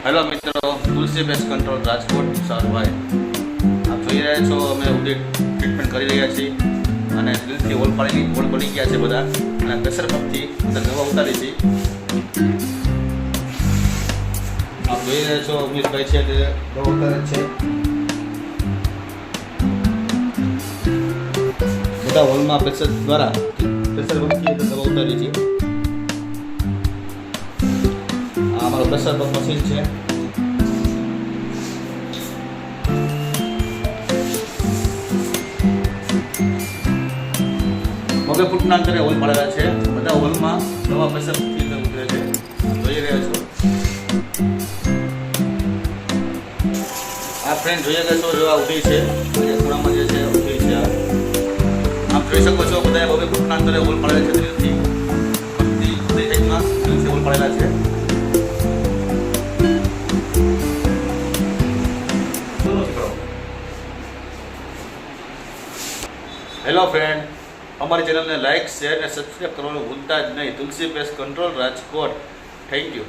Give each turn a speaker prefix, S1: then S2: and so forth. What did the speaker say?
S1: Hello મિત્રો, તુલસી pest control Rajkot સારભાઈ આપ જોઈ રહ્યા છો. અમે ઉડી ટ્રીટમેન્ટ કરી રહ્યા છીએ અને દિલથી હોલ પડી ગયા છે બધા, અને પ્રેશર પંપથી અંદર દવા ઉતારી છે. આપ જોઈ રહ્યા છો ઉમેશભાઈ છે તે દવા ઉતારે છે. બધા હોલમાં પ્રેશર દ્વારા પ્રેશર પંપથી દવા ઉતારી છે. આ અમારો પ્રેશર પંપ મશીન છે. મગે ફૂટના અંતરે હોલ પડેલા છે. બધા હોલમાં દવા પ્રેશર પંપથી ઉતરે છે. જોઈ રહ્યા છો. આ ફ્રેન્ડ જોઈ રહ્યા છો, જો આ ઊભી છે ખૂણામાં જે છે ઊભી છે. આપ જોઈ શકો છો બધા મગે ફૂટના અંતરે હોલ પડેલા છે. દિલથી સાઈડમાં દિલથી હોલ પડેલા છે. હેલો ફ્રેન્ડ, અમારી ચેનલને લાઇક, શેર અને સબસ્ક્રાઈબ કરવાનું ભૂલતા જ નહીં. Tulsi pest control Rajkot. Thank you.